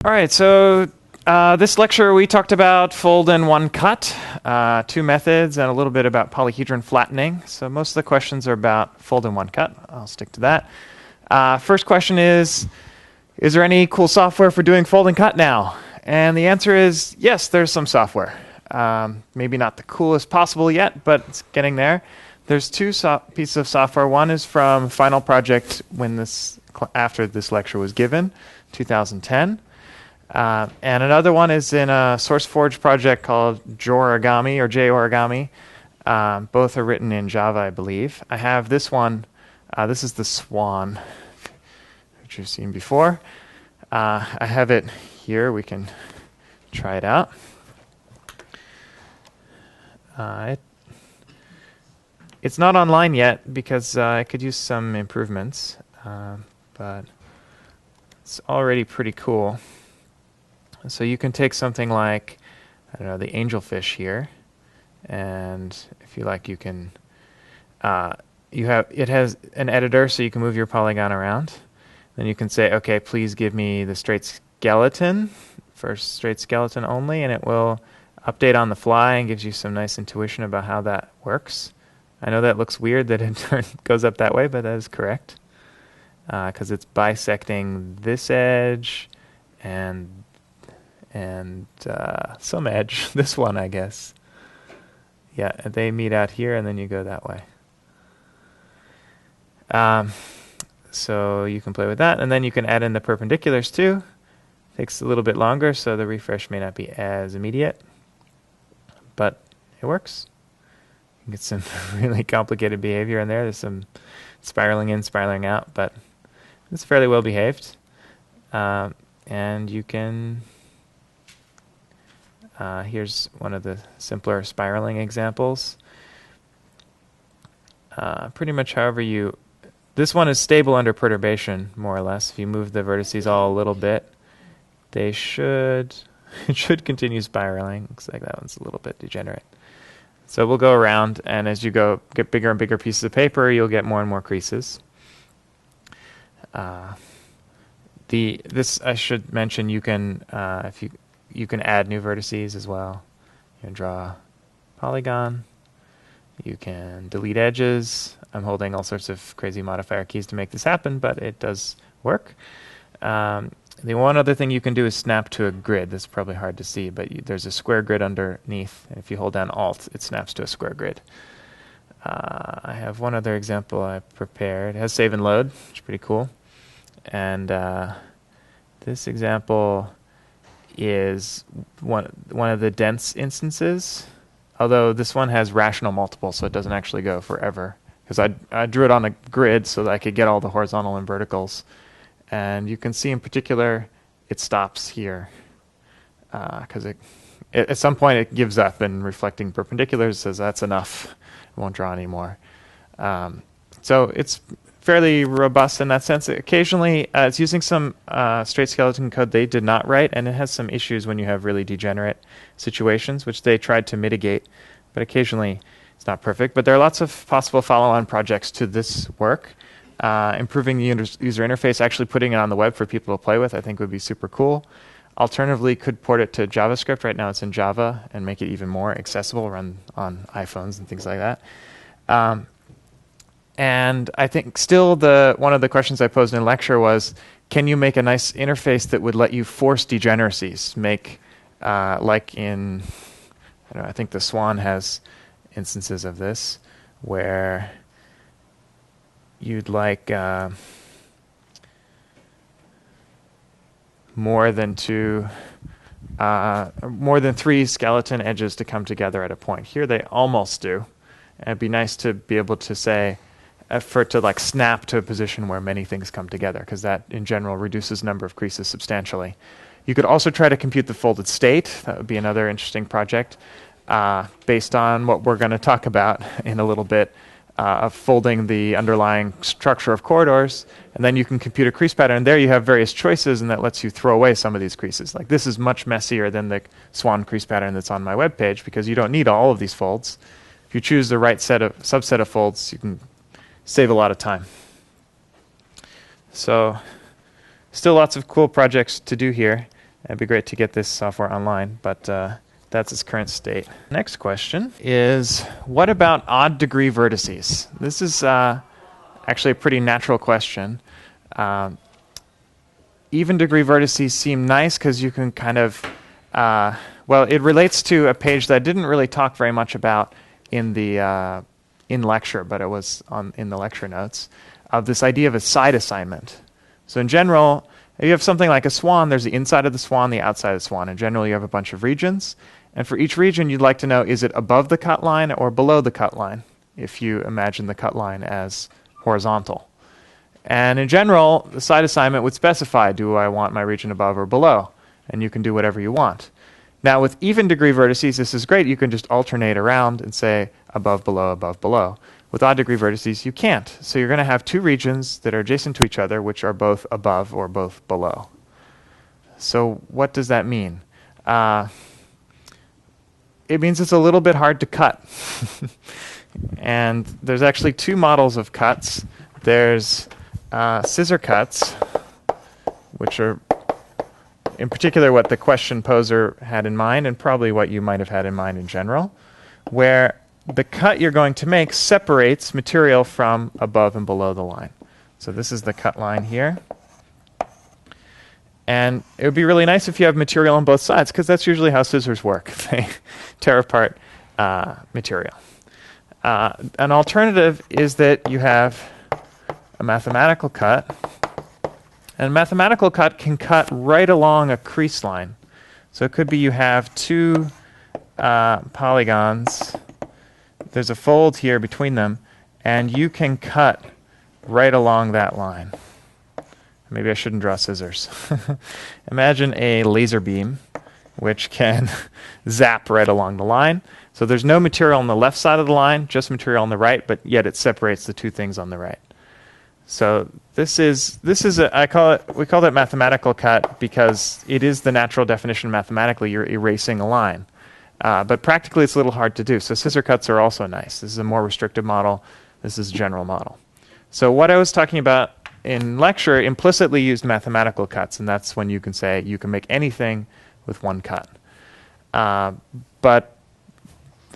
All right, so this lecture we talked about fold and one cut, two methods, and a little bit about polyhedron flattening. So most of the questions are about fold and one cut. I'll stick to that. First question is there any cool software for doing fold and cut now? And the answer is yes, there's some software. Maybe not the coolest possible yet, but it's getting there. There's two pieces of software. One is from Final Project after this lecture was given, 2010. And another one is in a SourceForge project called Origami or JOrigami. Both are written in Java, I believe. I have this one. This is the Swan, which you've seen before. I have it here. We can try it out. It's not online yet because I could use some improvements, but it's already pretty cool. So you can take something like, I don't know, the angelfish here, and if you like, you can. It has an editor, so you can move your polygon around. Then you can say, okay, please give me the straight skeleton for straight skeleton only, and it will update on the fly and gives you some nice intuition about how that works. I know that looks weird that it goes up that way, but that is correct because it's bisecting this edge and some edge, this one, I guess. Yeah, they meet out here, and then you go that way. So you can play with that, and then you can add in the perpendiculars too. Takes a little bit longer, so the refresh may not be as immediate, but it works. You can get some really complicated behavior in there. There's some spiraling in, spiraling out, but it's fairly well behaved. And you can... here's one of the simpler spiraling examples. Pretty much however this one is stable under perturbation, more or less. If you move the vertices all a little bit, it should continue spiraling. Looks like that one's a little bit degenerate. So we'll go around, and as you get bigger and bigger pieces of paper, you'll get more and more creases. This I should mention, you can you can add new vertices as well. You can draw a polygon. You can delete edges. I'm holding all sorts of crazy modifier keys to make this happen, but it does work. The one other thing you can do is snap to a grid. This is probably hard to see, but there's a square grid underneath. And if you hold down Alt, it snaps to a square grid. I have one other example I prepared. It has save and load, which is pretty cool. And this example is one of the dense instances, although this one has rational multiples, so it doesn't actually go forever. Because I drew it on a grid so that I could get all the horizontal and verticals. And you can see in particular it stops here because at some point it gives up and reflecting perpendiculars says that's enough, I won't draw anymore. So it's fairly robust in that sense. Occasionally it's using some straight skeleton code they did not write, and it has some issues when you have really degenerate situations, which they tried to mitigate, but occasionally it's not perfect. But there are lots of possible follow-on projects to this work. Improving the user interface, actually putting it on the web for people to play with, I think would be super cool. Alternatively, could port it to JavaScript. Right now it's in Java, and make it even more accessible, run on iPhones and things like that. And I think still one of the questions I posed in lecture was, can you make a nice interface that would let you force degeneracies? Make, like in, I think the Swan has instances of this, where you'd like more than three skeleton edges to come together at a point. Here they almost do. And it'd be nice to be able to say, for it to like snap to a position where many things come together, because that in general reduces the number of creases substantially. You could also try to compute the folded state. That would be another interesting project based on what we're going to talk about in a little bit. Of folding the underlying structure of corridors, and then you can compute a crease pattern. There you have various choices, and that lets you throw away some of these creases. Like this is much messier than the Swan crease pattern that's on my web page, because you don't need all of these folds. If you choose the right subset of folds, you can save a lot of time. So still lots of cool projects to do here. It'd be great to get this software online, but that's its current state. Next question is, what about odd degree vertices? This is actually a pretty natural question. Even degree vertices seem nice because you can kind of, well, it relates to a page that I didn't really talk very much about in the in lecture, but it was in the lecture notes, of this idea of a side assignment. So in general, if you have something like a swan, there's the inside of the swan, the outside of the swan. In general, you have a bunch of regions. And for each region, you'd like to know, is it above the cut line or below the cut line, if you imagine the cut line as horizontal. And in general, the side assignment would specify, do I want my region above or below? And you can do whatever you want. Now, with even degree vertices, this is great. You can just alternate around and say above, below, above, below. With odd degree vertices, you can't. So you're going to have two regions that are adjacent to each other, which are both above or both below. So what does that mean? It means it's a little bit hard to cut. And there's actually two models of cuts. There's scissor cuts, which are in particular what the question poser had in mind, and probably what you might have had in mind in general, where the cut you're going to make separates material from above and below the line. So this is the cut line here. And it would be really nice if you have material on both sides, because that's usually how scissors work. They tear apart material. An alternative is that you have a mathematical cut. And a mathematical cut can cut right along a crease line. So it could be you have two polygons. There's a fold here between them, and you can cut right along that line. Maybe I shouldn't draw scissors. Imagine a laser beam which can zap right along the line. So there's no material on the left side of the line, just material on the right, but yet it separates the two things on the right. So this is we call it mathematical cut because it is the natural definition mathematically. You're erasing a line. But practically it's a little hard to do. So scissor cuts are also nice. This is a more restrictive model. This is a general model. So what I was talking about in lecture implicitly used mathematical cuts, and that's when you can say you can make anything with one cut.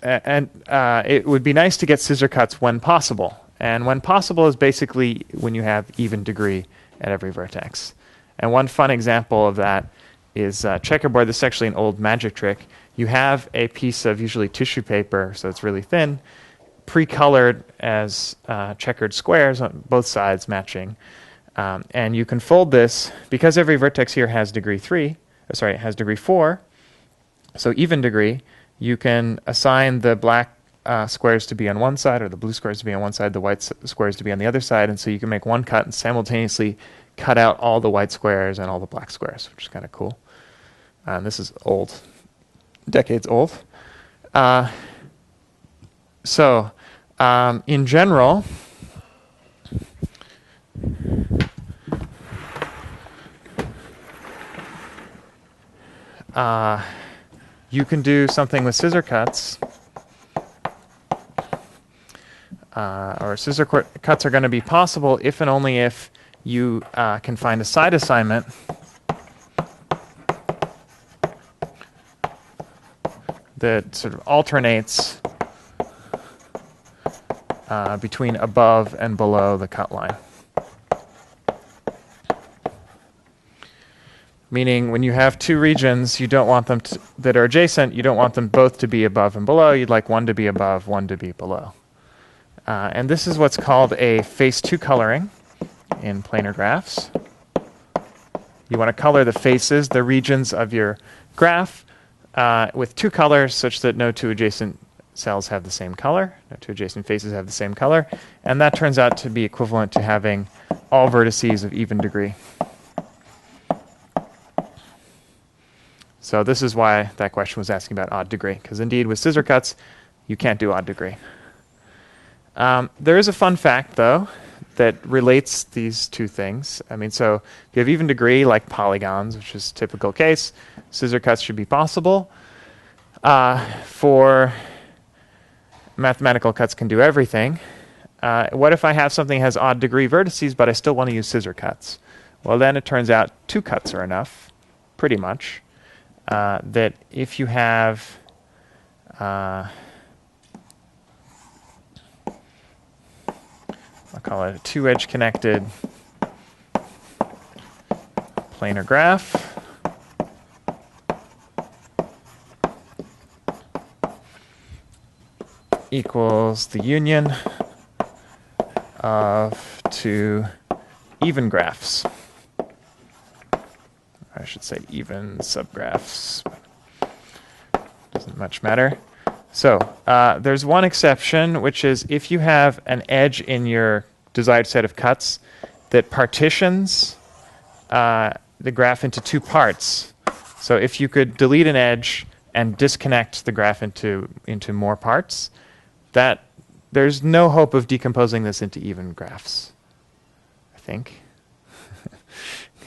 It would be nice to get scissor cuts when possible. And when possible is basically when you have even degree at every vertex. And one fun example of that is checkerboard. This is actually an old magic trick. You have a piece of usually tissue paper, so it's really thin, pre-colored as checkered squares on both sides matching. And you can fold this, because every vertex here has degree 4, so even degree, you can assign the black squares to be on one side or the blue squares to be on one side, the white squares to be on the other side, and so you can make one cut and simultaneously cut out all the white squares and all the black squares, which is kind of cool. And this is old, decades old. In general, you can do something with scissor cuts, or scissor cuts are going to be possible if and only if you can find a side assignment that sort of alternates between above and below the cut line. Meaning when you have two regions, you don't want them that are adjacent, you don't want them both to be above and below. You'd like one to be above, one to be below. And this is what's called a phase 2 coloring in planar graphs. You want to color the faces, the regions of your graph, with two colors such that no two adjacent cells have the same color, no two adjacent faces have the same color, and that turns out to be equivalent to having all vertices of even degree. So this is why that question was asking about odd degree, because indeed with scissor cuts, you can't do odd degree. There is a fun fact, though, that relates these two things. I mean, so if you have even degree, like polygons, which is a typical case, scissor cuts should be possible. For mathematical cuts can do everything. What if I have something that has odd degree vertices, but I still want to use scissor cuts? Well, then it turns out two cuts are enough pretty much, that if you have I'll call it a two-edge connected planar graph, equals the union of two even graphs. I should say even subgraphs. Doesn't much matter. So there's one exception, which is if you have an edge in your desired set of cuts that partitions the graph into two parts. So if you could delete an edge and disconnect the graph into more parts, that there's no hope of decomposing this into even graphs, I think.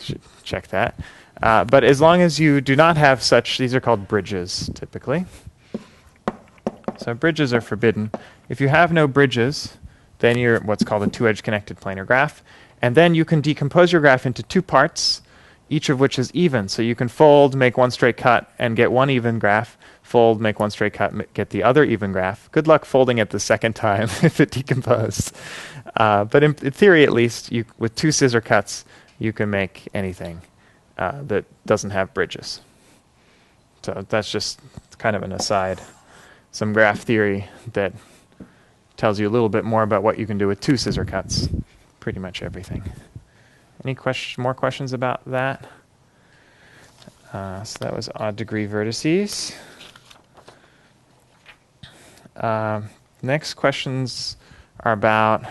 Should check that. But as long as you do not have such, these are called bridges typically. So bridges are forbidden. If you have no bridges, then you're what's called a two-edge connected planar graph. And then you can decompose your graph into two parts, each of which is even. So you can fold, make one straight cut, and get one even graph. Fold, make one straight cut, get the other even graph. Good luck folding it the second time if it decomposed. But in theory, at least, with two scissor cuts, you can make anything that doesn't have bridges. So that's just kind of an aside. Some graph theory that tells you a little bit more about what you can do with two scissor cuts. Pretty much everything. Any more questions about that? So that was odd degree vertices. Next questions are about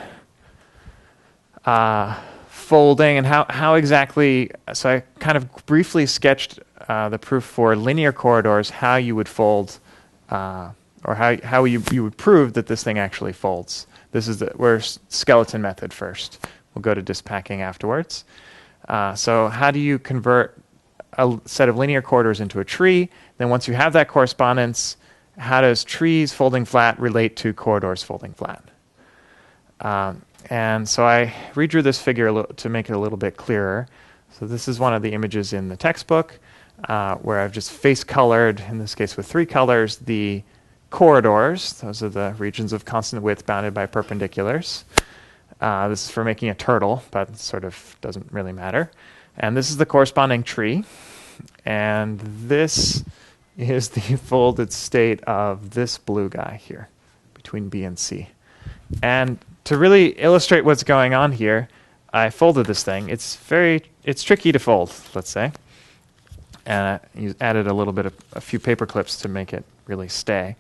folding and how exactly. So I kind of briefly sketched the proof for linear corridors, how you would fold, or how you would prove that this thing actually folds. This is we're skeleton method first. We'll go to disk packing afterwards. So how do you convert a set of linear corridors into a tree? Then once you have that correspondence, how does trees folding flat relate to corridors folding flat? And so I redrew this figure to make it a little bit clearer. So this is one of the images in the textbook where I've just face colored, in this case with three colors, the corridors. Those are the regions of constant width bounded by perpendiculars. This is for making a turtle, but it sort of doesn't really matter. And this is the corresponding tree. And this is the folded state of this blue guy here between B and C. And to really illustrate what's going on here, I folded this thing. It's tricky to fold, let's say. And I added a few paper clips to make it really stay.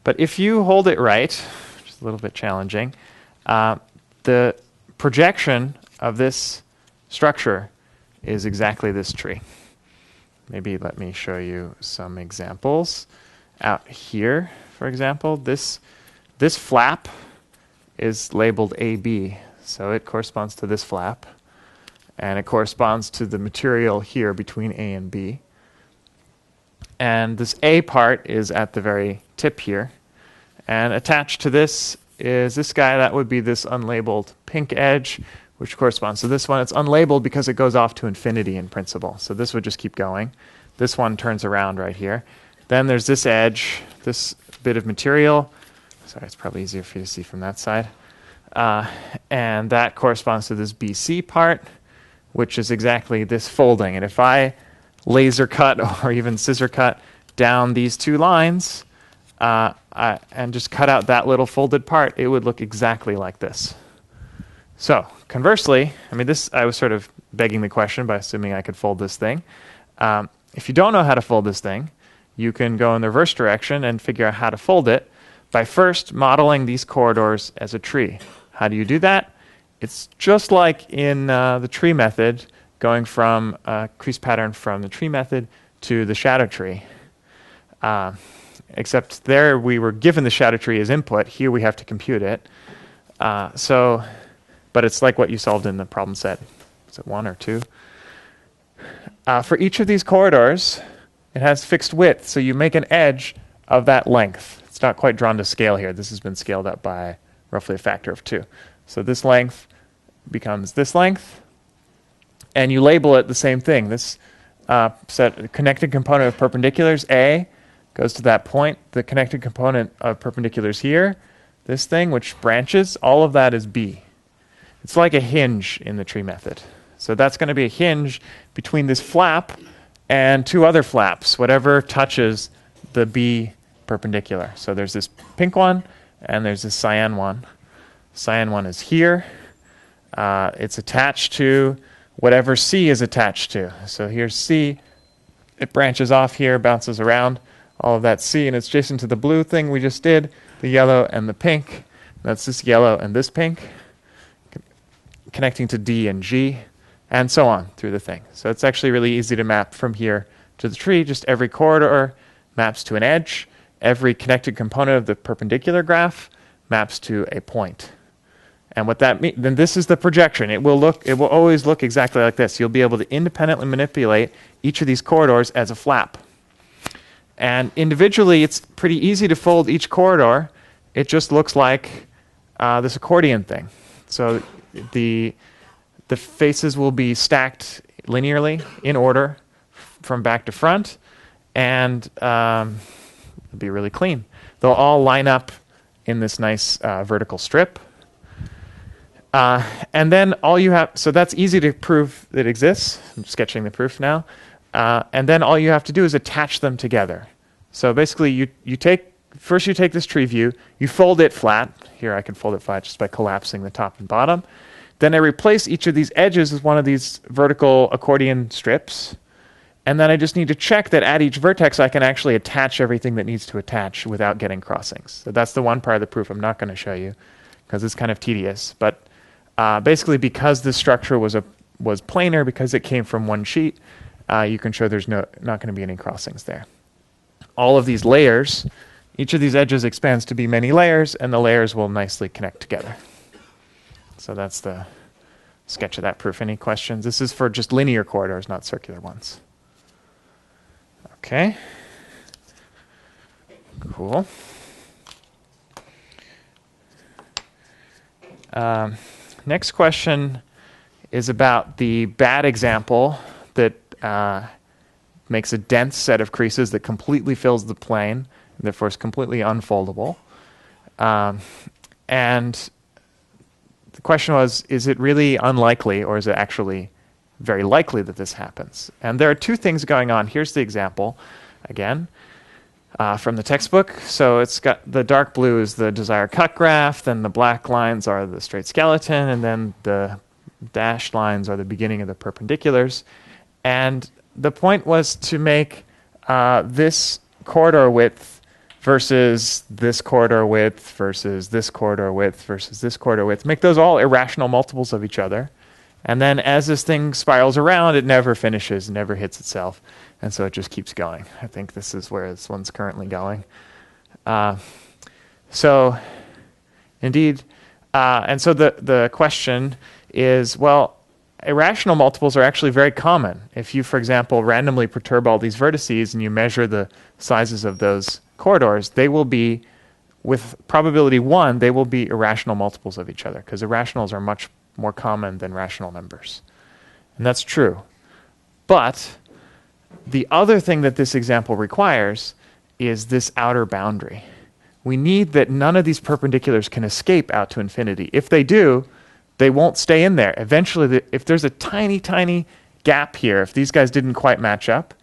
But if you hold it right, which is a little bit challenging, the projection of this structure is exactly this tree. Maybe let me show you some examples. Out here, for example, this flap is labeled AB, so it corresponds to this flap, and it corresponds to the material here between A and B. And this A part is at the very tip here, and attached to this is this guy. That would be this unlabeled pink edge, which corresponds to this one. It's unlabeled because it goes off to infinity in principle, so this would just keep going. This one turns around right here. Then there's this edge, this bit of material. Sorry, it's probably easier for you to see from that side. And that corresponds to this BC part, which is exactly this folding. And if I laser cut or even scissor cut down these two lines and just cut out that little folded part, it would look exactly like this. So conversely, I mean, I was sort of begging the question by assuming I could fold this thing. If you don't know how to fold this thing, you can go in the reverse direction and figure out how to fold it by first modeling these corridors as a tree. How do you do that? It's just like in the tree method, going from a crease pattern from the tree method to the shadow tree. Except there we were given the shadow tree as input. Here we have to compute it. But it's like what you solved in the problem set. Is it 1 or 2? For each of these corridors, it has fixed width, so you make an edge of that length. It's not quite drawn to scale here. This has been scaled up by roughly a factor of 2. So this length becomes this length, and you label it the same thing. This connected component of perpendiculars, A, goes to that point. The connected component of perpendiculars here, this thing, which branches, all of that is B. It's like a hinge in the tree method. So that's going to be a hinge between this flap and two other flaps, whatever touches the B perpendicular. So there's this pink one, and there's this cyan one. Cyan one is here. It's attached to whatever C is attached to. So here's C. It branches off here, bounces around. All of that C, and it's adjacent to the blue thing we just did, the yellow and the pink. That's this yellow and this pink, connecting to D and G, and so on through the thing. So it's actually really easy to map from here to the tree. Just every corridor maps to an edge. Every connected component of the perpendicular graph maps to a point. And what that means, then this is the projection. It will always look exactly like this. You'll be able to independently manipulate each of these corridors as a flap. And individually, it's pretty easy to fold each corridor. It just looks like this accordion thing. So the faces will be stacked linearly in order from back to front, and it'll be really clean. They'll all line up in this nice vertical strip. And then all you have, so that's easy to prove that it exists. I'm sketching the proof now. And then all you have to do is attach them together. So basically you take this tree view, you fold it flat. Here I can fold it flat just by collapsing the top and bottom. Then I replace each of these edges with one of these vertical accordion strips. And then I just need to check that at each vertex I can actually attach everything that needs to attach without getting crossings. So that's the one part of the proof I'm not going to show you because it's kind of tedious. But basically, because this structure was planar, because it came from one sheet, you can show there's not going to be any crossings there. All of these layers, each of these edges expands to be many layers, and the layers will nicely connect together. So that's the sketch of that proof. Any questions? This is for just linear corridors, not circular ones. Okay. Cool. Next question is about the bad example that makes a dense set of creases that completely fills the plane, and therefore is completely unfoldable. And the question was, is it really unlikely, or is it actually very likely that this happens? And there are two things going on. Here's the example, again, from the textbook. So it's got the dark blue is the desired cut graph, then the black lines are the straight skeleton, and then the dashed lines are the beginning of the perpendiculars. And the point was to make this corridor width versus this corridor width versus this corridor width versus this corridor width, make those all irrational multiples of each other. And then as this thing spirals around, it never finishes, never hits itself. And so it just keeps going. I think this is where this one's currently going. So indeed, and so the question is, well, irrational multiples are actually very common. If you, for example, randomly perturb all these vertices and you measure the sizes of those corridors, they will be, with probability 1, they will be irrational multiples of each other, because irrationals are much more common than rational numbers. And that's true. But the other thing that this example requires is this outer boundary. We need that none of these perpendiculars can escape out to infinity. If they do, they won't stay in there. Eventually, if there's a tiny, tiny gap here, if these guys didn't quite match up,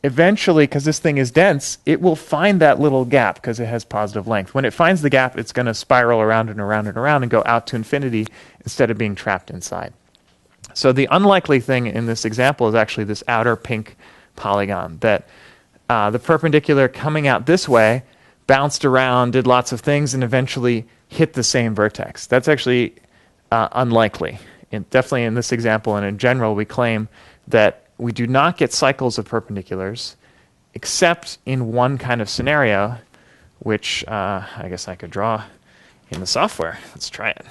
eventually, because this thing is dense, it will find that little gap because it has positive length. When it finds the gap, it's going to spiral around and around and around and go out to infinity instead of being trapped inside. So the unlikely thing in this example is actually this outer pink polygon, that the perpendicular coming out this way bounced around, did lots of things, and eventually hit the same vertex. That's actually unlikely. Definitely in this example and in general, we claim that we do not get cycles of perpendiculars except in one kind of scenario, which I guess I could draw in the software. Let's try it.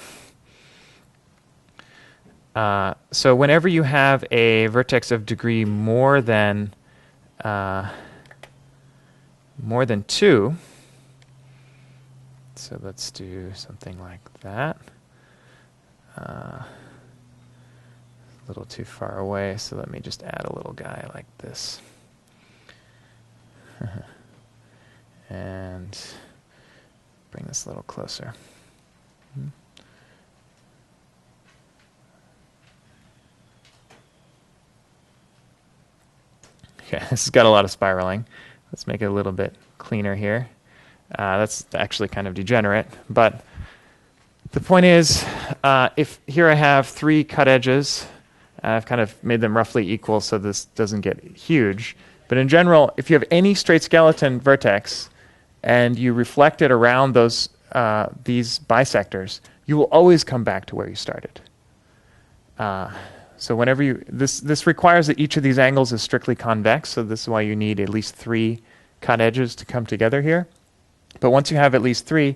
So whenever you have a vertex of degree more than 2, so let's do something like that. A little too far away, so let me just add a little guy like this. And bring this a little closer. Okay, this has got a lot of spiraling. Let's make it a little bit cleaner here. That's actually kind of degenerate, but the point is, if here I have 3 cut edges, I've kind of made them roughly equal so this doesn't get huge. But in general, if you have any straight skeleton vertex and you reflect it around those these bisectors, you will always come back to where you started. So whenever this requires that each of these angles is strictly convex, so this is why you need at least 3 cut edges to come together here. But once you have at least 3,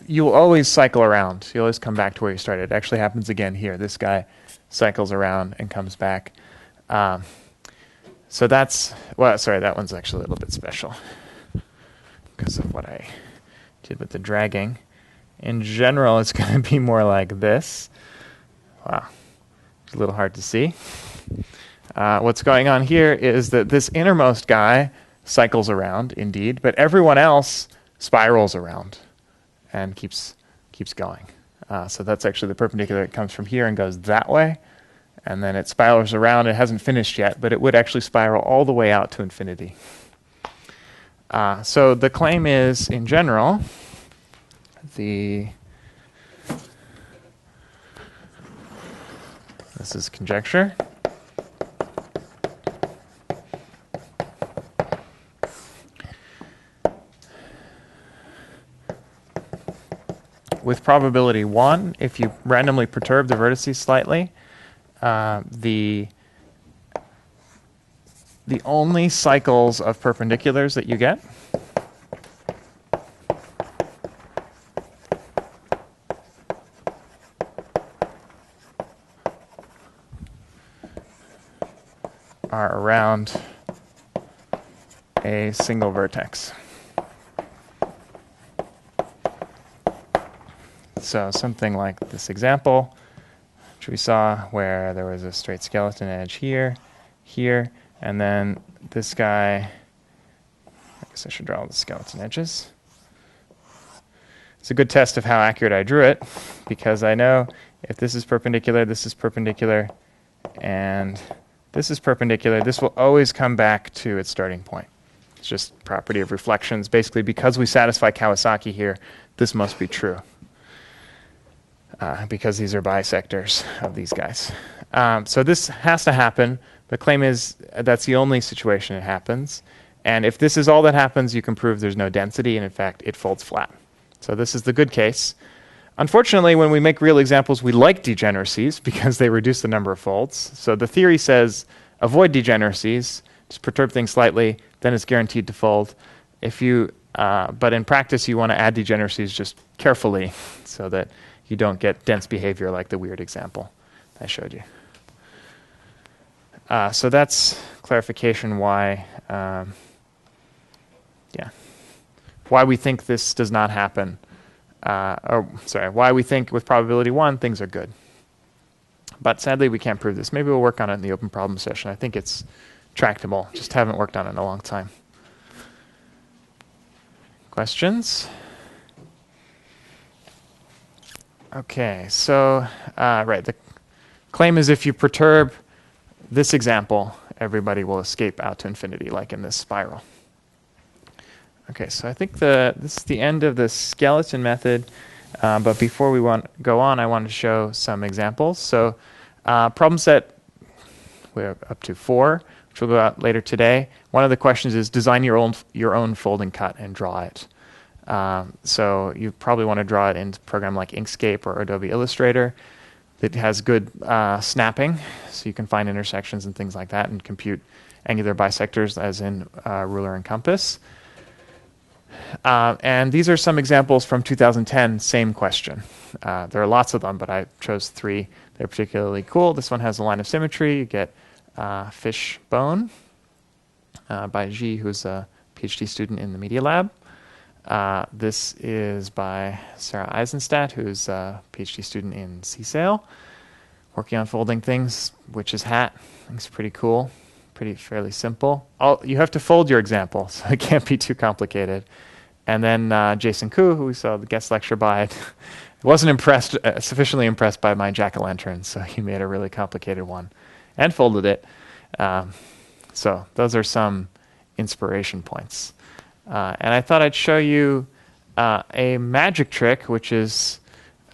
you'll always cycle around. You'll always come back to where you started. It actually happens again here. This guy cycles around and comes back. So that's, well, sorry, that one's actually a little bit special because of what I did with the dragging. In general, it's going to be more like this. Wow, it's a little hard to see. What's going on here is that this innermost guy cycles around, indeed, but everyone else spirals around and keeps going. So that's actually the perpendicular that comes from here and goes that way, and then it spirals around. It hasn't finished yet, but it would actually spiral all the way out to infinity. So the claim is, in general, this is conjecture. With probability 1, if you randomly perturb the vertices slightly, the only cycles of perpendiculars that you get are around a single vertex. So something like this example, which we saw, where there was a straight skeleton edge here, here, and then this guy, I guess I should draw all the skeleton edges. It's a good test of how accurate I drew it, because I know if this is perpendicular, and this is perpendicular, this will always come back to its starting point. It's just property of reflections. Basically, because we satisfy Kawasaki here, this must be true. Because these are bisectors of these guys. So this has to happen. The claim is that's the only situation it happens. And if this is all that happens, you can prove there's no density, and in fact, it folds flat. So this is the good case. Unfortunately, when we make real examples, we like degeneracies because they reduce the number of folds. So the theory says avoid degeneracies, just perturb things slightly, then it's guaranteed to fold. But in practice, you want to add degeneracies just carefully so that you don't get dense behavior like the weird example I showed you. So that's clarification why we think this does not happen. Why we think with probability 1 things are good. But sadly, we can't prove this. Maybe we'll work on it in the open problem session. I think it's tractable. Just haven't worked on it in a long time. Questions? Okay, so the claim is if you perturb this example, everybody will escape out to infinity, like in this spiral. Okay, so I think this is the end of the skeleton method, but before we go on, I want to show some examples. So problem set, we're up to 4, which will go out later today. One of the questions is design your own folding cut and draw it. So you probably want to draw it in a program like Inkscape or Adobe Illustrator that has good snapping, so you can find intersections and things like that and compute angular bisectors as in ruler and compass. And these are some examples from 2010, same question. There are lots of them, but I chose 3. They're particularly cool. This one has a line of symmetry. You get Fish Bone by Xi, who's a PhD student in the Media Lab. This is by Sarah Eisenstadt, who's a PhD student in CSAIL. working on folding things. Witch's hat. It's pretty cool. Fairly simple. You have to fold your example, so it can't be too complicated. And then Jason Koo, who we saw the guest lecture by, wasn't sufficiently impressed by my jack-o'-lantern, so he made a really complicated one and folded it. So those are some inspiration points. And I thought I'd show you a magic trick, which is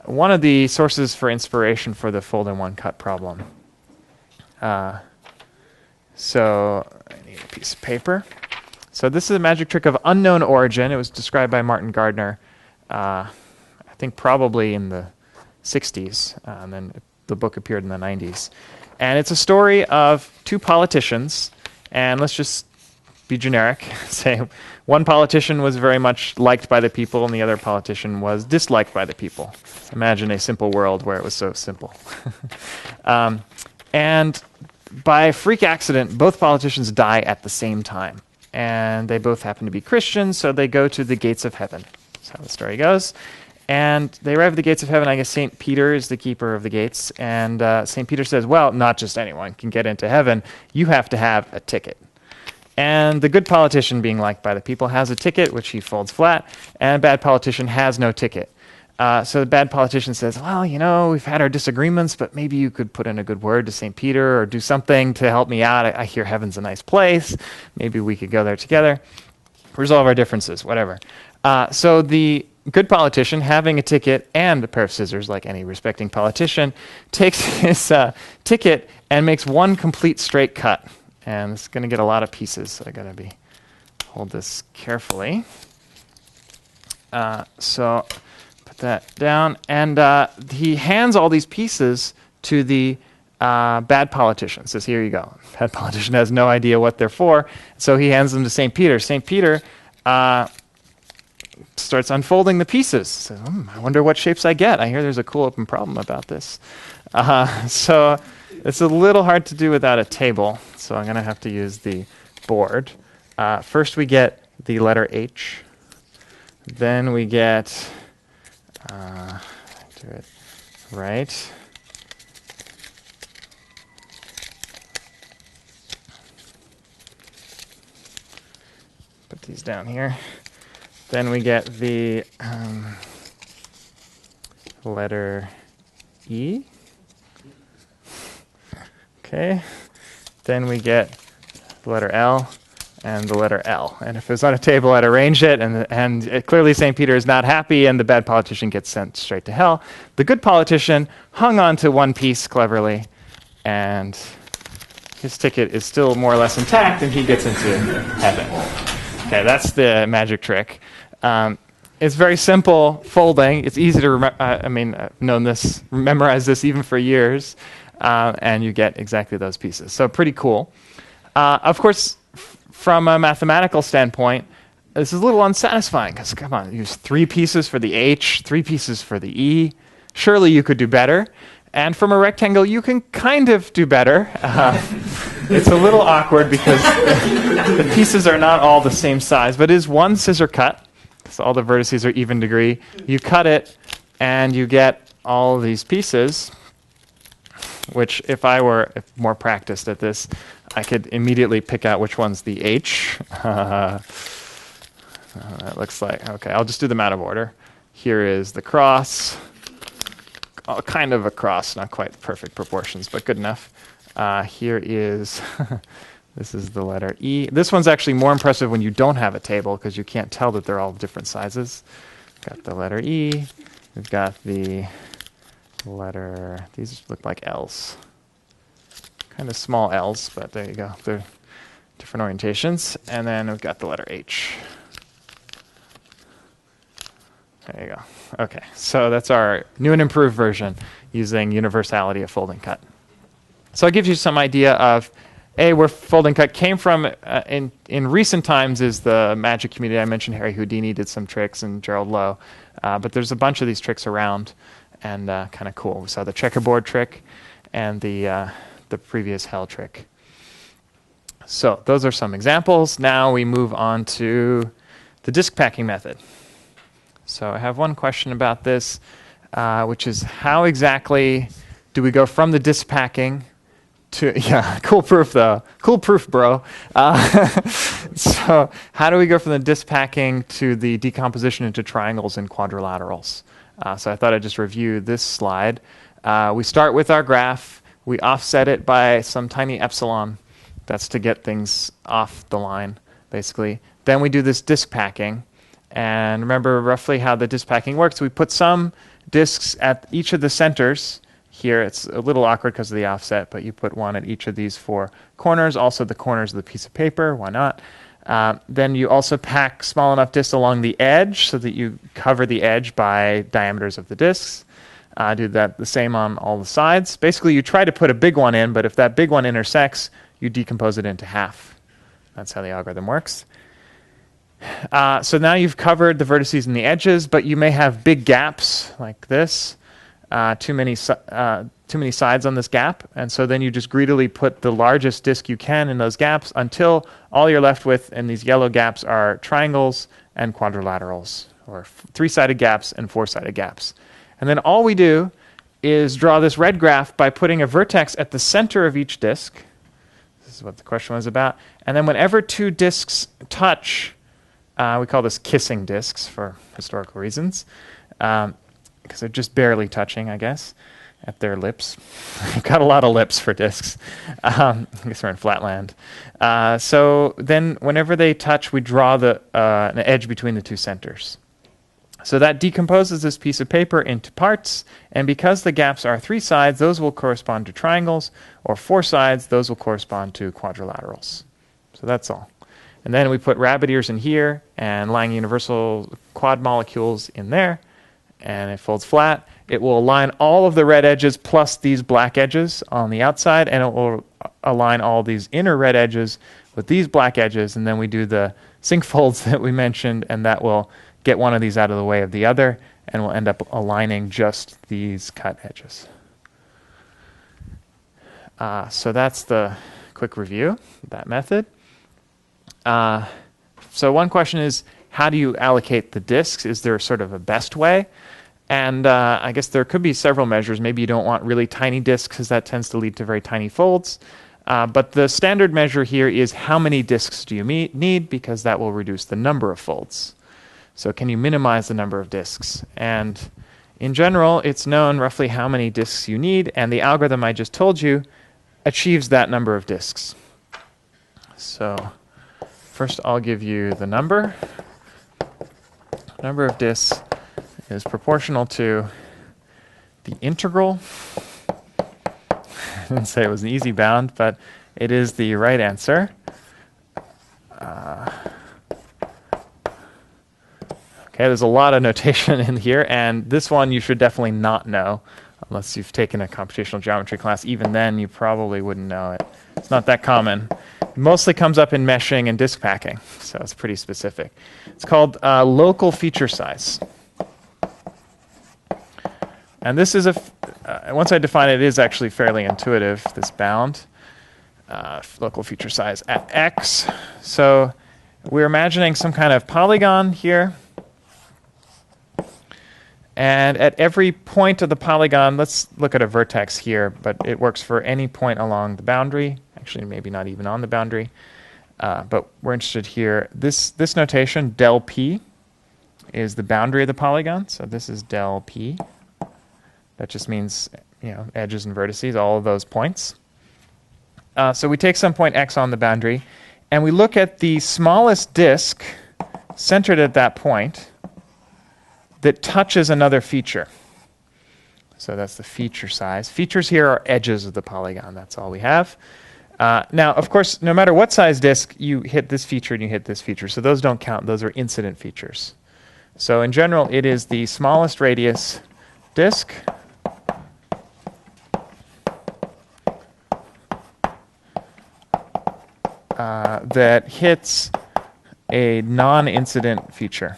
one of the sources for inspiration for the fold in one cut problem. So I need a piece of paper. So this is a magic trick of unknown origin. It was described by Martin Gardner, I think probably in the 60s, and then the book appeared in the 90s. And it's a story of two politicians, and let's just be generic. Say one politician was very much liked by the people, and the other politician was disliked by the people. Imagine a simple world where it was so simple. And by freak accident, both politicians die at the same time. And they both happen to be Christians, so they go to the gates of heaven. That's how the story goes. And they arrive at the gates of heaven. I guess St. Peter is the keeper of the gates. And St. Peter says, well, not just anyone can get into heaven. You have to have a ticket. And the good politician, being liked by the people, has a ticket, which he folds flat. And a bad politician has no ticket. So the bad politician says, well, we've had our disagreements, but maybe you could put in a good word to St. Peter or do something to help me out. I hear heaven's a nice place. Maybe we could go there together. Resolve our differences, whatever. So the good politician, having a ticket and a pair of scissors, like any respecting politician, takes his ticket and makes one complete straight cut. And it's going to get a lot of pieces, so I got to hold this carefully. So put that down, and he hands all these pieces to the bad politician. Says, "Here you go." Bad politician has no idea what they're for, so he hands them to St. Peter. St. Peter starts unfolding the pieces. Says, I wonder what shapes I get. I hear there's a cool open problem about this. So it's a little hard to do without a table, so I'm going to have to use the board. First we get the letter H. Then we get, do it right. Put these down here. Then we get the letter E. Okay. Then we get the letter L and the letter L. And if it was on a table, I'd arrange it, and clearly St. Peter is not happy, and the bad politician gets sent straight to hell. The good politician hung on to one piece cleverly, and his ticket is still more or less intact, and he gets into heaven. Okay, that's the magic trick. It's very simple folding. It's easy to remember. I've known this, memorized this even for years, and you get exactly those pieces. So pretty cool. Of course, from a mathematical standpoint, this is a little unsatisfying because, come on, use 3 pieces for the H, 3 pieces for the E. Surely you could do better. And from a rectangle, you can kind of do better. It's a little awkward because the pieces are not all the same size, but it is one scissor cut, because all the vertices are even degree. You cut it, and you get all these pieces, which if I were more practiced at this, I could immediately pick out which one's the H. That looks like, okay, I'll just do them out of order. Here is the cross. Kind of a cross, not quite perfect proportions, but good enough. Here is, this is the letter E. This one's actually more impressive when you don't have a table because you can't tell that they're all different sizes. Got the letter E. We've got the letter, these look like L's. Kind of small L's, but there you go. They're different orientations. And then we've got the letter H. There you go. Okay, so that's our new and improved version using universality of folding cut. So it gives you some idea of, where folding cut came from in recent times is the magic community. I mentioned Harry Houdini did some tricks and Gerald Lowe, but there's a bunch of these tricks around and kind of cool. We saw the checkerboard trick and the previous hell trick. So those are some examples. Now we move on to the disk packing method. So I have one question about this, which is how exactly do we go from the disk packing to, yeah, cool proof though. Cool proof, bro. So how do we go from the disk packing to the decomposition into triangles and quadrilaterals? So I thought I'd just review this slide. We start with our graph. We offset it by some tiny epsilon. That's to get things off the line, basically. Then we do this disk packing. And remember roughly how the disk packing works. We put some disks at each of the centers. Here it's a little awkward because of the offset, but you put one at each of these 4 corners, also the corners of the piece of paper, why not? Then you also pack small enough disks along the edge so that you cover the edge by diameters of the disks. Do that the same on all the sides. Basically, you try to put a big one in, but if that big one intersects, you decompose it into half. That's how the algorithm works. So now you've covered the vertices and the edges, but you may have big gaps like this. Too many sides on this gap, and so then you just greedily put the largest disk you can in those gaps until all you're left with in these yellow gaps are triangles and quadrilaterals, or 3-sided gaps and 4-sided gaps. And then all we do is draw this red graph by putting a vertex at the center of each disk. This is what the question was about. And then whenever 2 disks touch, we call this kissing disks for historical reasons. Because they're just barely touching, I guess, at their lips. We've got a lot of lips for disks. I guess we're in flatland. So then whenever they touch, we draw an edge between the 2 centers. So that decomposes this piece of paper into parts, and because the gaps are 3 sides, those will correspond to triangles, or 4 sides, those will correspond to quadrilaterals. So that's all. And then we put rabbit ears in here, and Lang universal quad molecules in there, and it folds flat. It will align all of the red edges plus these black edges on the outside, and it will align all these inner red edges with these black edges, and then we do the sync folds that we mentioned, and that will get one of these out of the way of the other, and we'll end up aligning just these cut edges. So that's the quick review of that method. So one question is, how do you allocate the disks? Is there sort of a best way? And I guess there could be several measures. Maybe you don't want really tiny disks because that tends to lead to very tiny folds. But the standard measure here is how many disks do you need, because that will reduce the number of folds. So can you minimize the number of disks? And in general, it's known roughly how many disks you need, and the algorithm I just told you achieves that number of disks. So first I'll give you the number. Number of disks is proportional to the integral. I didn't say it was an easy bound, but it is the right answer. Okay, there's a lot of notation in here, and this one you should definitely not know unless you've taken a computational geometry class. Even then, you probably wouldn't know it. It's not that common. It mostly comes up in meshing and disk packing, so it's pretty specific. It's called local feature size. And this is once I define it, it is actually fairly intuitive, this bound. Local feature size at x. So we're imagining some kind of polygon here. And at every point of the polygon, let's look at a vertex here, but it works for any point along the boundary. Actually, maybe not even on the boundary. But we're interested here. This notation, del p, is the boundary of the polygon. So this is del p. That just means, edges and vertices, all of those points. So we take some point x on the boundary, and we look at the smallest disk centered at that point that touches another feature. So that's the feature size. Features here are edges of the polygon. That's all we have. Now, of course, no matter what size disk, you hit this feature and you hit this feature. So those don't count. Those are incident features. So in general, it is the smallest radius disk that hits a non-incident feature.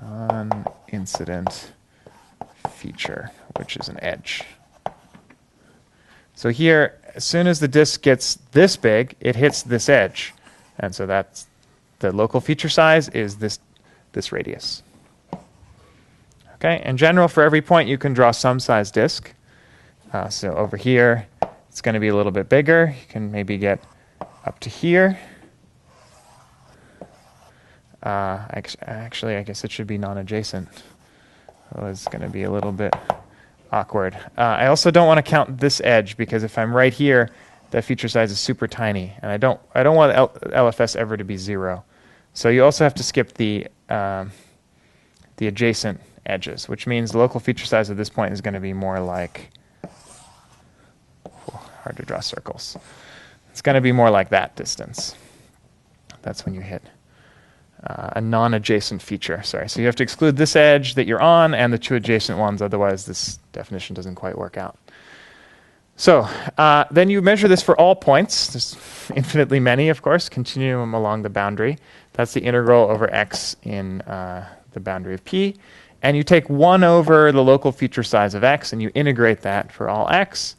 Non-incident feature, which is an edge. So here, as soon as the disk gets this big, it hits this edge. And so that's the local feature size is this radius. Okay, in general, for every point, you can draw some size disk. So over here, it's going to be a little bit bigger. You can maybe get up to here. Actually, I guess it should be non-adjacent. So it's going to be a little bit awkward. I also don't want to count this edge, because if I'm right here, that feature size is super tiny, and I don't want LFS ever to be 0. So you also have to skip the adjacent edges, which means the local feature size at this point is going to be more like, hard to draw circles. It's going to be more like that distance. That's when you hit a non-adjacent feature. Sorry, so you have to exclude this edge that you're on and the 2 adjacent ones, otherwise this definition doesn't quite work out. So then you measure this for all points. There's infinitely many, of course, continuum along the boundary. That's the integral over x in the boundary of P. And you take 1 over the local feature size of x, and you integrate that for all x.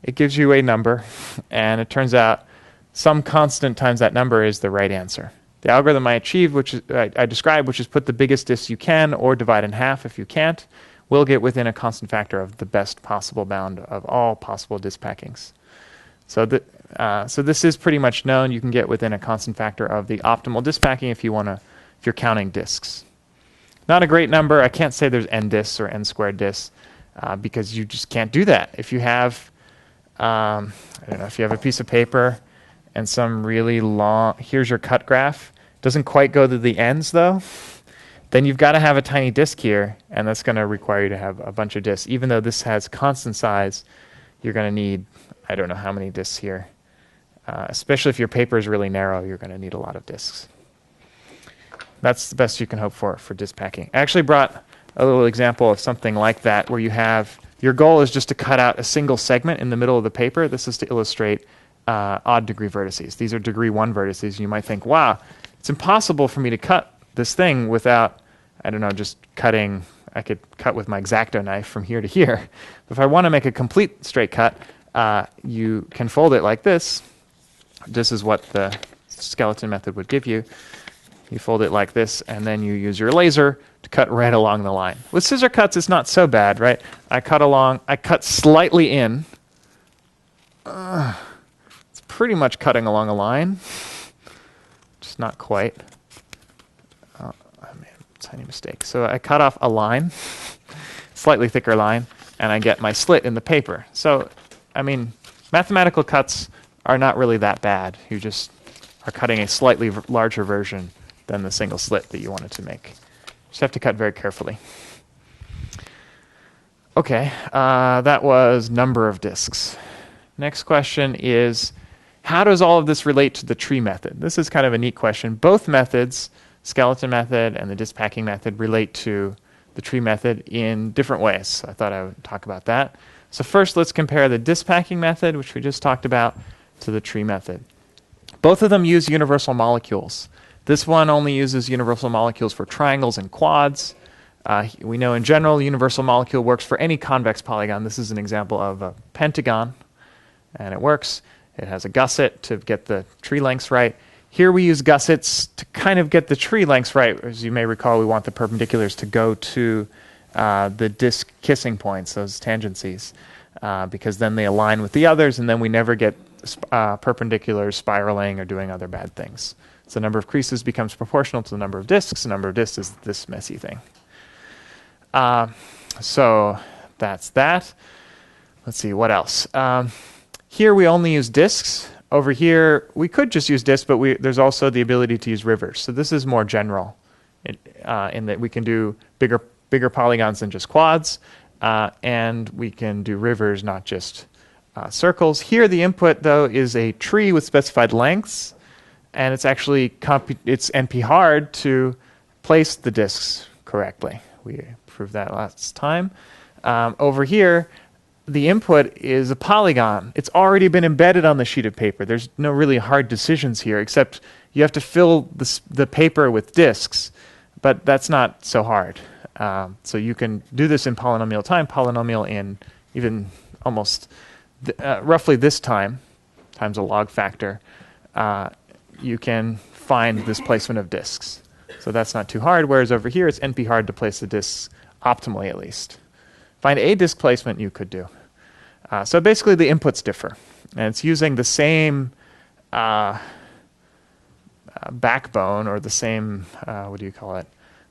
It gives you a number, and it turns out some constant times that number is the right answer. The algorithm I achieved, which I described, which is put the biggest disk you can or divide in half if you can't, will get within a constant factor of the best possible bound of all possible disk packings. So this is pretty much known. You can get within a constant factor of the optimal disk packing if you're counting disks. Not a great number. I can't say there's n disks or n squared disks because you just can't do that. If you have, I don't know, if you have a piece of paper and some really long, here's your cut graph, doesn't quite go to the ends though, then you've got to have a tiny disk here, and that's going to require you to have a bunch of disks. Even though this has constant size, you're going to need, I don't know how many disks here. Especially if your paper is really narrow, you're going to need a lot of disks. That's the best you can hope for disk packing. I actually brought a little example of something like that, where you have, your goal is just to cut out a single segment in the middle of the paper. This is to illustrate odd degree vertices. These are degree 1 vertices. You might think, wow, it's impossible for me to cut this thing without, I don't know, just cutting. I could cut with my X-Acto knife from here to here. But if I want to make a complete straight cut, you can fold it like this. This is what the skeleton method would give you. You fold it like this, and then you use your laser to cut right along the line. With scissor cuts, it's not so bad, right? I cut slightly in. It's pretty much cutting along a line. Just not quite. Oh, man, tiny mistake. So I cut off a line, slightly thicker line, and I get my slit in the paper. So, I mean, mathematical cuts are not really that bad. You just are cutting a slightly larger version than the single slit that you wanted to make. Just have to cut very carefully. Okay, that was number of disks. Next question is, how does all of this relate to the tree method? This is kind of a neat question. Both methods, skeleton method and the disk packing method, relate to the tree method in different ways. So I thought I would talk about that. So first, let's compare the disk packing method, which we just talked about, to the tree method. Both of them use universal molecules. This one only uses universal molecules for triangles and quads. We know in general universal molecule works for any convex polygon. This is an example of a pentagon, and it works. It has a gusset to get the tree lengths right. Here we use gussets to kind of get the tree lengths right. As you may recall, we want the perpendiculars to go to the disk kissing points, those tangencies, because then they align with the others, and then we never get perpendiculars spiraling or doing other bad things. So the number of creases becomes proportional to the number of disks. The number of disks is this messy thing. So that's that. Let's see, what else? Here we only use disks. Over here, we could just use disks, but there's also the ability to use rivers. So this is more general in that we can do bigger polygons than just quads, and we can do rivers, not just circles. Here the input, though, is a tree with specified lengths, and it's actually it's NP hard to place the disks correctly. We proved that last time. Over here, the input is a polygon. It's already been embedded on the sheet of paper. There's no really hard decisions here, except you have to fill the paper with disks, but that's not so hard. So you can do this in polynomial time, polynomial in even almost roughly this time, times a log factor. You can find this placement of disks. So that's not too hard, whereas over here it's NP hard to place the disks optimally at least. Find a displacement you could do. So basically the inputs differ. And it's using the same backbone, or the same, what do you call it?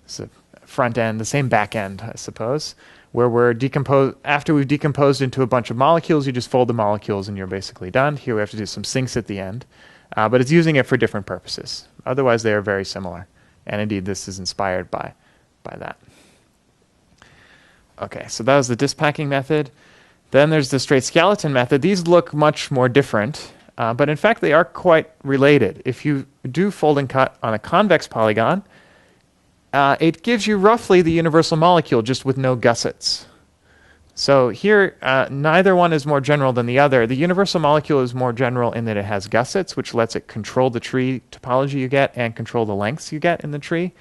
It's a front end, the same back end, I suppose, where we're after we've decomposed into a bunch of molecules, you just fold the molecules and you're basically done. Here we have to do some sinks at the end. But it's using it for different purposes. Otherwise, they are very similar. And indeed, this is inspired by that. Okay, so that was the disk packing method. Then there's the straight skeleton method. These look much more different, but in fact, they are quite related. If you do fold and cut on a convex polygon, it gives you roughly the universal molecule, just with no gussets. So here, neither one is more general than the other. The universal molecule is more general in that it has gussets, which lets it control the tree topology you get and control the lengths you get in the tree.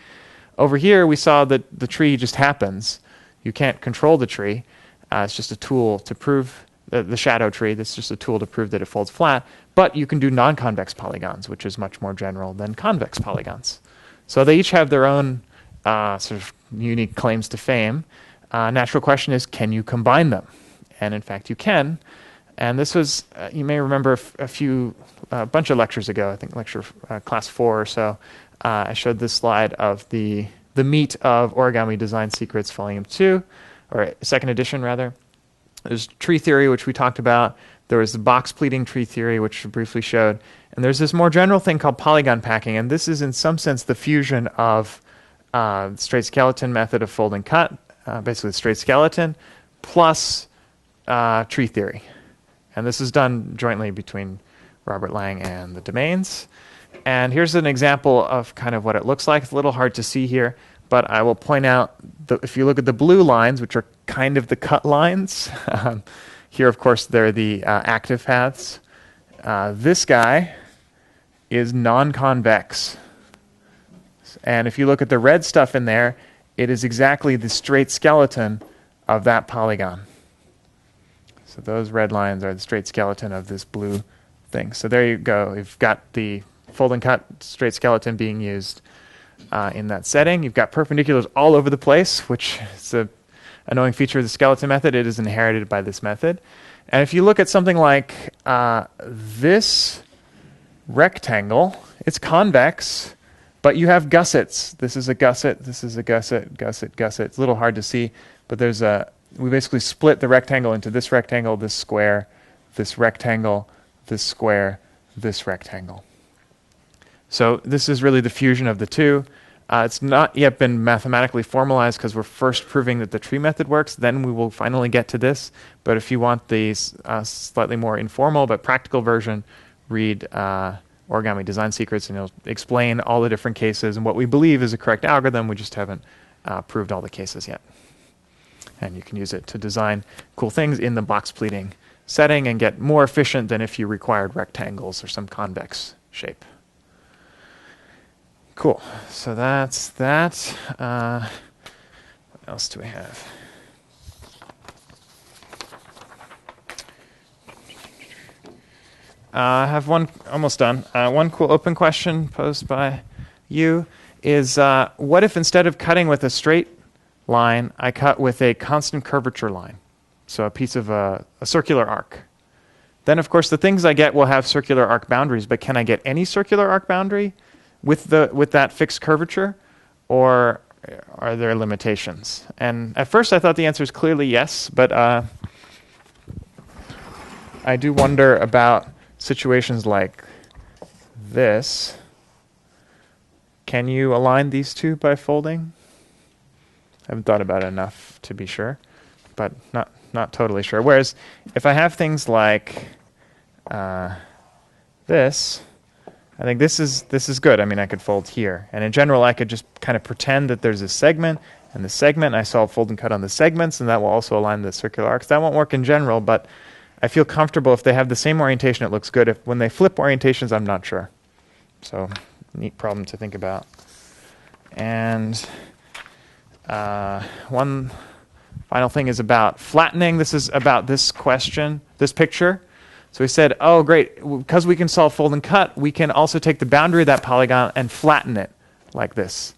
Over here, we saw that the tree just happens. You can't control the tree. It's just a tool to prove the shadow tree. That's just a tool to prove that it folds flat. But you can do non-convex polygons, which is much more general than convex polygons. So they each have their own sort of unique claims to fame. Natural question is, can you combine them? And in fact, you can. And this was, you may remember a bunch of lectures ago, I think lecture class 4 or so, I showed this slide of the meat of Origami Design Secrets Volume 2, or second edition rather. There's tree theory, which we talked about. There was the box pleating tree theory, which we briefly showed. And there's this more general thing called polygon packing, and this is in some sense the fusion of straight skeleton method of fold and cut, basically the straight skeleton, plus tree theory. And this is done jointly between Robert Lang and the Demaines. And here's an example of kind of what it looks like. It's a little hard to see here, but I will point out, if you look at the blue lines, which are kind of the cut lines, here, of course, they're the active paths. This guy is non-convex. And if you look at the red stuff in there, it is exactly the straight skeleton of that polygon. So those red lines are the straight skeleton of this blue thing. So there you go. You've got the fold and cut straight skeleton being used in that setting. You've got perpendiculars all over the place, which is an annoying feature of the skeleton method. It is inherited by this method. And if you look at something like this rectangle, it's convex, but you have gussets. This is a gusset, this is a gusset, gusset, gusset. It's a little hard to see, but we basically split the rectangle into this rectangle, this square, this rectangle, this square, this rectangle. So this is really the fusion of the two. It's not yet been mathematically formalized because we're first proving that the tree method works. Then we will finally get to this. But if you want the slightly more informal but practical version, read Origami Design Secrets, and it'll explain all the different cases and what we believe is a correct algorithm. We just haven't proved all the cases yet. And you can use it to design cool things in the box pleating setting and get more efficient than if you required rectangles or some convex shape. Cool. So that's that. What else do we have? I have one, almost done. One cool open question posed by you is, what if instead of cutting with a straight line, I cut with a constant curvature line? So a piece of a circular arc. Then, of course, the things I get will have circular arc boundaries, but can I get any circular arc boundary with that fixed curvature, or are there limitations? And at first I thought the answer is clearly yes, but I do wonder about situations like this. Can you align these two by folding? I haven't thought about it enough to be sure, but not totally sure. Whereas if I have things like this, I think this is good. I mean, I could fold here. And in general, I could just kind of pretend that there's a segment, and the segment, I solve fold and cut on the segments, and that will also align the circular arcs. That won't work in general, but I feel comfortable if they have the same orientation, it looks good. If when they flip orientations, I'm not sure. So, neat problem to think about. And one final thing is about flattening. This is about this question, this picture. So we said, oh, great, because we can solve fold and cut, we can also take the boundary of that polygon and flatten it like this.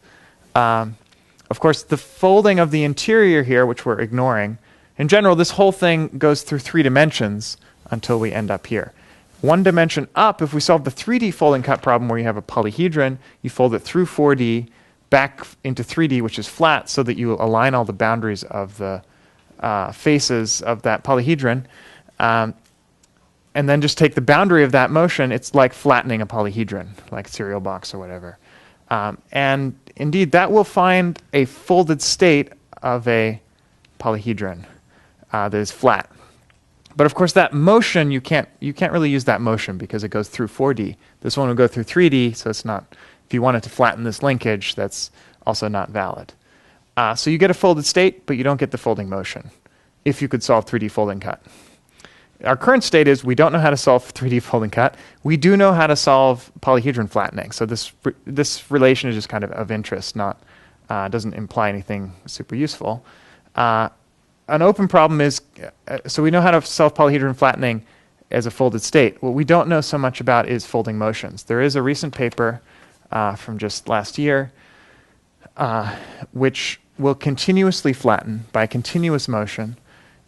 Of Of course, the folding of the interior here, which we're ignoring, in general, this whole thing goes through 3 dimensions until we end up here. 1 dimension up, if we solve the 3D fold and cut problem where you have a polyhedron, you fold it through 4D, back into 3D, which is flat, so that you align all the boundaries of the faces of that polyhedron. And then just take the boundary of that motion. It's like flattening a polyhedron, like cereal box or whatever. And indeed, that will find a folded state of a polyhedron that is flat. But of course, that motion, you can't really use that motion because it goes through 4D. This one will go through 3D, so it's not, if you wanted to flatten this linkage, that's also not valid. So you get a folded state, but you don't get the folding motion if you could solve 3D fold and cut. Our current state is we don't know how to solve 3D fold and cut. We do know how to solve polyhedron flattening. So this relation is just kind of interest, not doesn't imply anything super useful. An open problem is, so we know how to solve polyhedron flattening as a folded state. What we don't know so much about is folding motions. There is a recent paper from just last year which will continuously flatten by continuous motion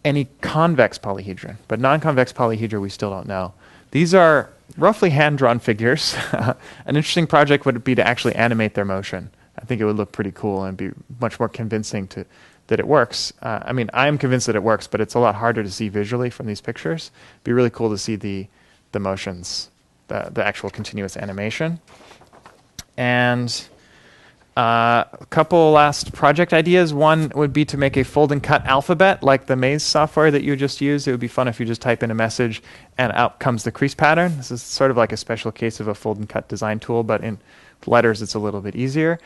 any convex polyhedron, but non-convex polyhedra we still don't know. These are roughly hand-drawn figures. An interesting project would be to actually animate their motion. I think it would look pretty cool and be much more convincing that it works. I mean, I am convinced that it works, but it's a lot harder to see visually from these pictures. It'd be really cool to see the motions, the actual continuous animation. And a couple last project ideas. One would be to make a fold and cut alphabet like the maze software that you just used. It would be fun if you just type in a message and out comes the crease pattern. This is sort of like a special case of a fold and cut design tool, but in letters it's a little bit easier.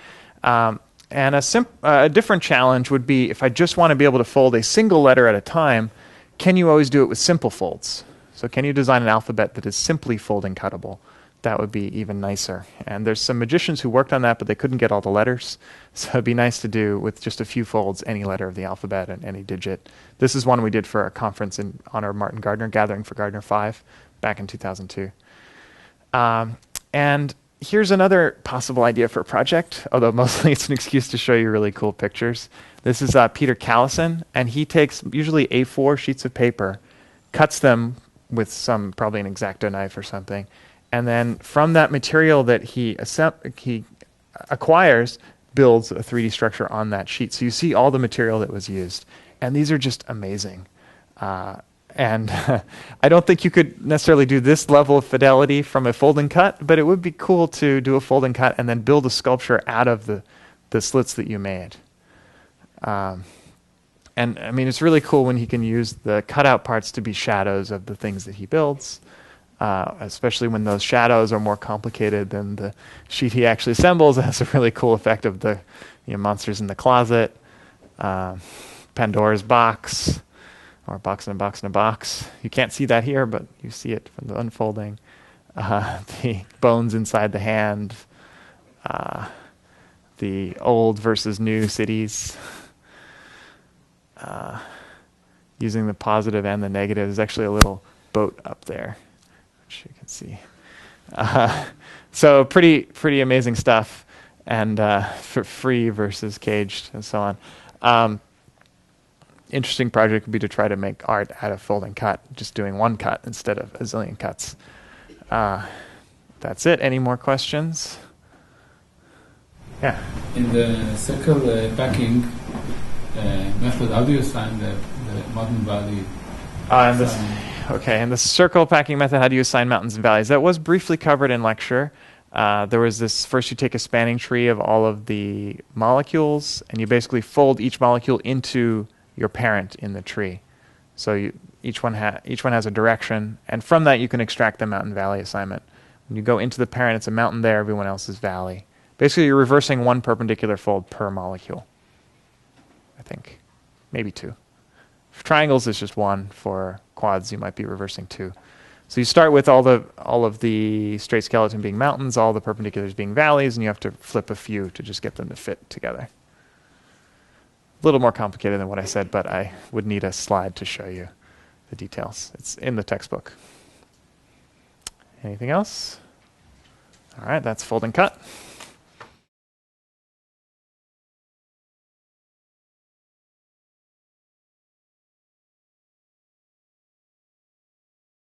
And a different challenge would be if I just want to be able to fold a single letter at a time, can you always do it with simple folds? So can you design an alphabet that is simply fold and cuttable? That would be even nicer. And there's some magicians who worked on that, but they couldn't get all the letters. So it'd be nice to do with just a few folds any letter of the alphabet and any digit. This is one we did for a conference in honor of Martin Gardner, Gathering for Gardner 5, back in 2002. And here's another possible idea for a project, although mostly it's an excuse to show you really cool pictures. This is Peter Callison, and he takes usually A4 sheets of paper, cuts them with probably an X-Acto knife or something, and then from that material that he acquires, builds a 3D structure on that sheet. So you see all the material that was used. And these are just amazing. And I don't think you could necessarily do this level of fidelity from a fold and cut, but it would be cool to do a fold and cut and then build a sculpture out of the slits that you made. And I mean, it's really cool when he can use the cutout parts to be shadows of the things that he builds. Especially when those shadows are more complicated than the sheet he actually assembles. It has a really cool effect of the monsters in the closet, Pandora's box, or box in a box in a box. You can't see that here, but you see it from the unfolding. The bones inside the hand, the old versus new cities, using the positive and the negative. There's actually a little boat up there, you can see. So pretty amazing stuff, and for free versus caged and so on. Interesting project would be to try to make art out of fold and cut, just doing one cut instead of a zillion cuts. That's it. Any more questions? Yeah. In the circle backing method, how do you assign the modern value? Okay, and the circle packing method, how do you assign mountains and valleys? That was briefly covered in lecture. There was this, first you take a spanning tree of all of the molecules, and you basically fold each molecule into your parent in the tree. So each one has a direction, and from that you can extract the mountain valley assignment. When you go into the parent, it's a mountain there, everyone else is valley. Basically, you're reversing one perpendicular fold per molecule, I think. Maybe 2. For triangles, it's just 1. For quads, you might be reversing 2. So you start with all of the straight skeleton being mountains, all the perpendiculars being valleys, and you have to flip a few to just get them to fit together. A little more complicated than what I said, but I would need a slide to show you the details. It's in the textbook. Anything else? All right, that's fold and cut.